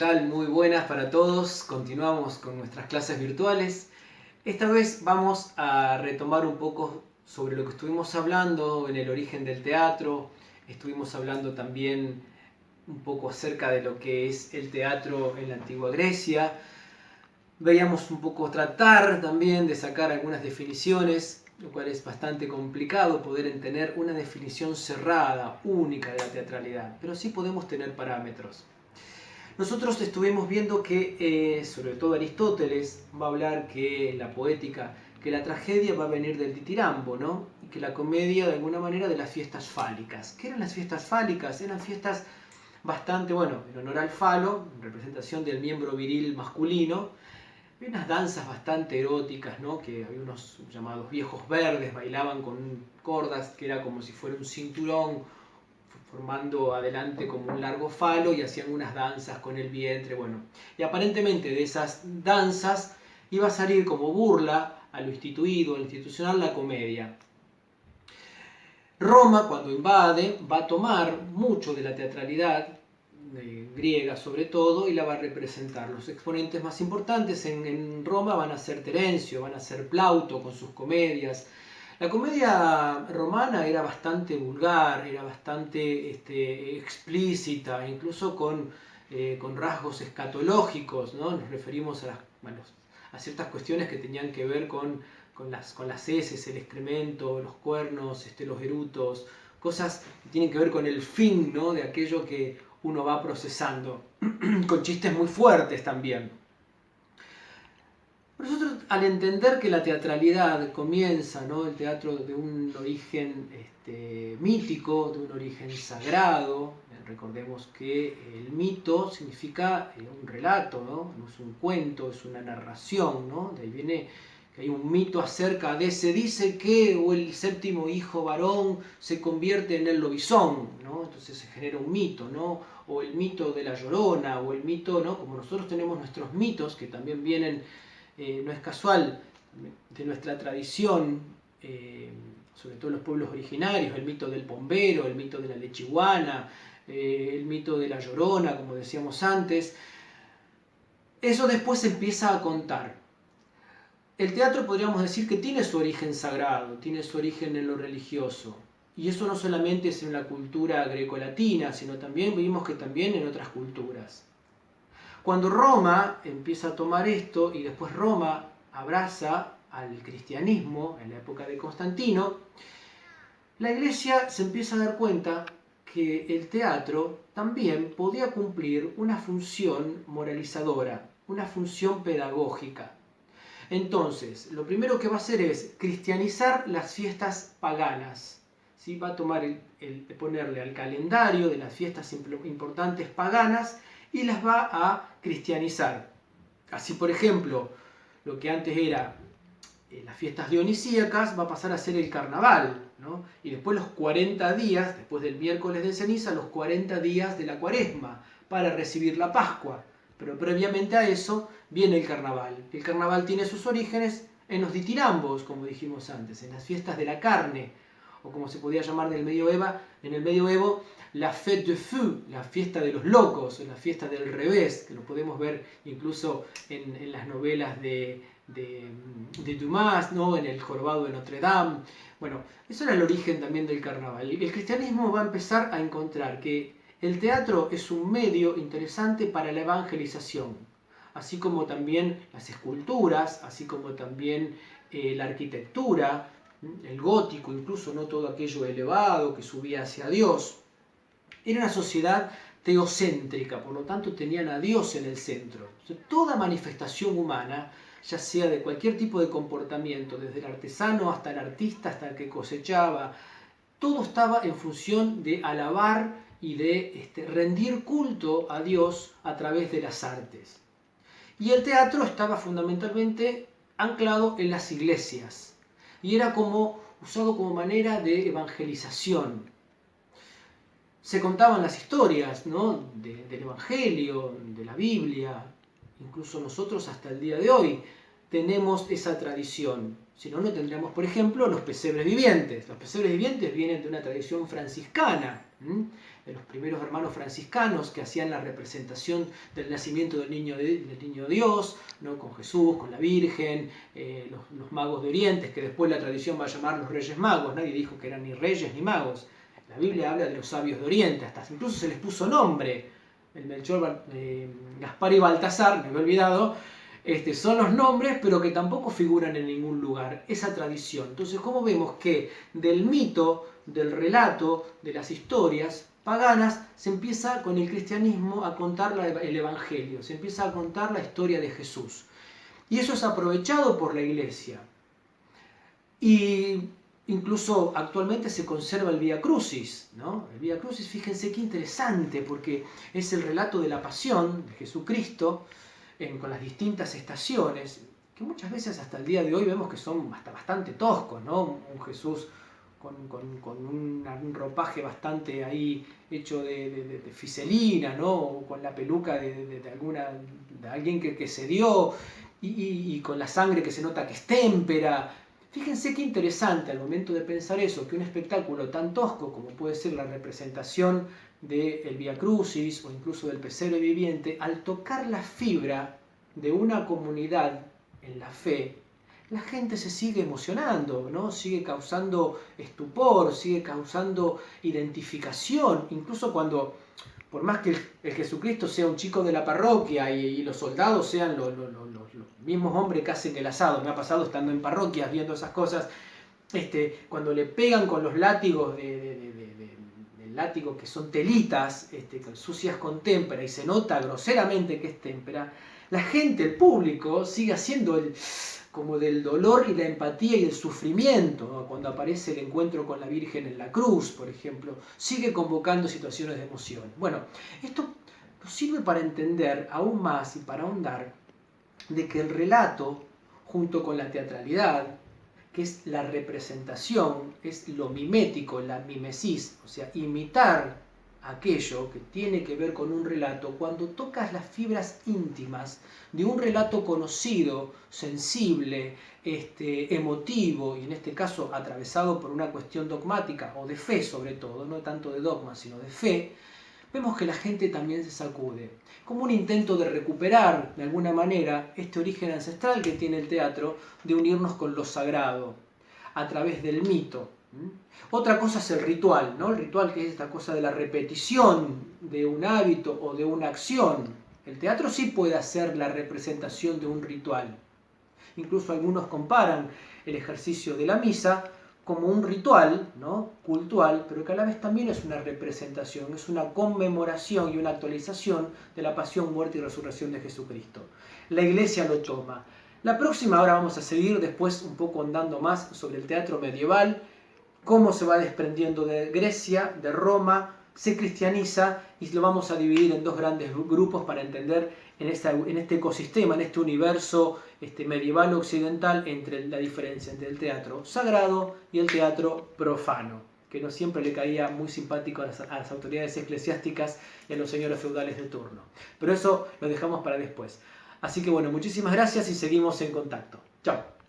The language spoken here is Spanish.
tal? Muy buenas para todos. Continuamos con nuestras clases virtuales. Esta vez vamos a retomar un poco sobre lo que estuvimos hablando en el origen del teatro. Estuvimos hablando también un poco acerca de lo que es el teatro en la antigua Grecia. Veíamos un poco tratar también de sacar algunas definiciones, lo cual es bastante complicado poder tener una definición cerrada, única de la teatralidad, pero sí podemos tener parámetros. Nosotros estuvimos viendo que, sobre todo Aristóteles, va a hablar que la poética, que la tragedia va a venir del ditirambo, ¿no? Y que la comedia, de alguna manera, de las fiestas fálicas. ¿Qué eran las fiestas fálicas? Eran fiestas bastante, bueno, en honor al falo, en representación del miembro viril masculino. Había unas danzas bastante eróticas, ¿no? Que había unos llamados viejos verdes, bailaban con cordas, que era como si fuera un cinturón, formando adelante como un largo falo, y hacían unas danzas con el vientre, bueno. Y aparentemente de esas danzas iba a salir como burla a lo instituido, a lo institucional, la comedia. Roma, cuando invade, va a tomar mucho de la teatralidad, griega sobre todo, y la va a representar. Los exponentes más importantes en Roma van a ser Terencio, van a ser Plauto con sus comedias. La comedia romana era bastante vulgar, era bastante explícita, incluso con rasgos escatológicos, ¿no? Nos referimos a ciertas cuestiones que tenían que ver con las heces, el excremento, los cuernos, los erutos, cosas que tienen que ver con el fin, ¿no? De aquello que uno va procesando, con chistes muy fuertes también. Nosotros, al entender que la teatralidad comienza, ¿no? El teatro de un origen mítico, de un origen sagrado, recordemos que el mito significa un relato, ¿no? No es un cuento, es una narración, ¿no? De ahí viene que hay un mito acerca de se dice que o el séptimo hijo varón se convierte en el lobizón, ¿no? Entonces se genera un mito, ¿no? O el mito de la Llorona, o el mito, ¿no? Como nosotros tenemos nuestros mitos que también vienen, no es casual, de nuestra tradición, sobre todo los pueblos originarios, el mito del pombero, el mito de la lechiguana, el mito de la Llorona, como decíamos antes. Eso después se empieza a contar. El teatro, podríamos decir, que tiene su origen sagrado, tiene su origen en lo religioso. Y eso no solamente es en la cultura grecolatina, sino también vimos que también en otras culturas. Cuando Roma empieza a tomar esto, y después Roma abraza al cristianismo en la época de Constantino, la Iglesia se empieza a dar cuenta que el teatro también podía cumplir una función moralizadora, una función pedagógica. Entonces, lo primero que va a hacer es cristianizar las fiestas paganas. ¿Sí? Va a tomar ponerle al calendario de las fiestas importantes paganas y las va a cristianizar. Así, por ejemplo, lo que antes era las fiestas dionisíacas va a pasar a ser el carnaval, ¿no? Y después los 40 días, después del miércoles de ceniza, los 40 días de la cuaresma para recibir la Pascua. Pero previamente a eso viene el carnaval. El carnaval tiene sus orígenes en los ditirambos, como dijimos antes, en las fiestas de la carne, o como se podía llamar en el medioevo, la fête de feu, la fiesta de los locos, o la fiesta del revés, que lo podemos ver incluso en las novelas de Dumas, ¿no? En el Jorobado de Notre Dame. Bueno, eso era el origen también del carnaval. El cristianismo va a empezar a encontrar que el teatro es un medio interesante para la evangelización, así como también las esculturas, así como también la arquitectura, el gótico, incluso no todo aquello elevado que subía hacia Dios. Era una sociedad teocéntrica, por lo tanto tenían a Dios en el centro. Toda manifestación humana, ya sea de cualquier tipo de comportamiento, desde el artesano hasta el artista, hasta el que cosechaba, todo estaba en función de alabar y de rendir culto a Dios a través de las artes. Y el teatro estaba fundamentalmente anclado en las iglesias y era usado como manera de evangelización. Se contaban las historias, ¿no? del Evangelio, de la Biblia, incluso nosotros hasta el día de hoy tenemos esa tradición. Si no, no tendríamos, por ejemplo, los pesebres vivientes. Los pesebres vivientes vienen de una tradición franciscana, de los primeros hermanos franciscanos que hacían la representación del nacimiento del niño Dios, ¿no? Con Jesús, con la Virgen, los magos de Oriente, que después la tradición va a llamar los Reyes Magos. Nadie dijo que eran ni reyes ni magos. La Biblia habla de los sabios de Oriente, hasta incluso se les puso nombre. El Melchor, Gaspar y Baltasar, me había olvidado, son los nombres, pero que tampoco figuran en ningún lugar. Esa tradición. Entonces, ¿cómo vemos que del mito, del relato, de las historias paganas, se empieza con el cristianismo a contar el Evangelio, se empieza a contar la historia de Jesús? Y eso es aprovechado por la Iglesia. Y incluso actualmente se conserva el Vía Crucis, ¿no? El Vía Crucis, fíjense qué interesante, porque es el relato de la pasión de Jesucristo, con las distintas estaciones, que muchas veces hasta el día de hoy vemos que son hasta bastante toscos, ¿no? Un Jesús con un ropaje bastante ahí hecho de fiselina, ¿no? O con la peluca de alguien que se dio, y con la sangre que se nota que es témpera. Fíjense qué interesante al momento de pensar eso, que un espectáculo tan tosco como puede ser la representación del Vía Crucis o incluso del pesebre viviente, al tocar la fibra de una comunidad en la fe, la gente se sigue emocionando, ¿no? Sigue causando estupor, sigue causando identificación, incluso cuando, por más que el Jesucristo sea un chico de la parroquia y los soldados sean los mismos hombres que hacen el asado. Me ha pasado estando en parroquias viendo esas cosas, cuando le pegan con los látigos del látigo que son telitas, sucias con témpera, y se nota groseramente que es témpera, la gente, el público, sigue haciendo como del dolor y la empatía y el sufrimiento, ¿no? Cuando aparece el encuentro con la Virgen en la cruz, por ejemplo, sigue convocando situaciones de emoción. Bueno, esto nos sirve para entender aún más y para ahondar de que el relato, junto con la teatralidad, que es la representación, es lo mimético, la mimesis, o sea, imitar aquello que tiene que ver con un relato, cuando tocas las fibras íntimas de un relato conocido, sensible, emotivo, y en este caso atravesado por una cuestión dogmática o de fe sobre todo, no tanto de dogma sino de fe, vemos que la gente también se sacude, como un intento de recuperar de alguna manera este origen ancestral que tiene el teatro, de unirnos con lo sagrado a través del mito. Otra cosa es el ritual, ¿no? El ritual, que es esta cosa de la repetición de un hábito o de una acción. El teatro sí puede hacer la representación de un ritual. Incluso algunos comparan el ejercicio de la misa como un ritual, ¿no? Cultual, pero que a la vez también es una representación, es una conmemoración y una actualización de la pasión, muerte y resurrección de Jesucristo. La Iglesia lo toma. La próxima, ahora vamos a seguir después un poco andando más sobre el teatro medieval, cómo se va desprendiendo de Grecia, de Roma, se cristianiza, y lo vamos a dividir en dos grandes grupos para entender en este ecosistema, en este universo medieval occidental, entre la diferencia entre el teatro sagrado y el teatro profano, que no siempre le caía muy simpático a las autoridades eclesiásticas y a los señores feudales de turno. Pero eso lo dejamos para después. Así que bueno, muchísimas gracias y seguimos en contacto. Chao.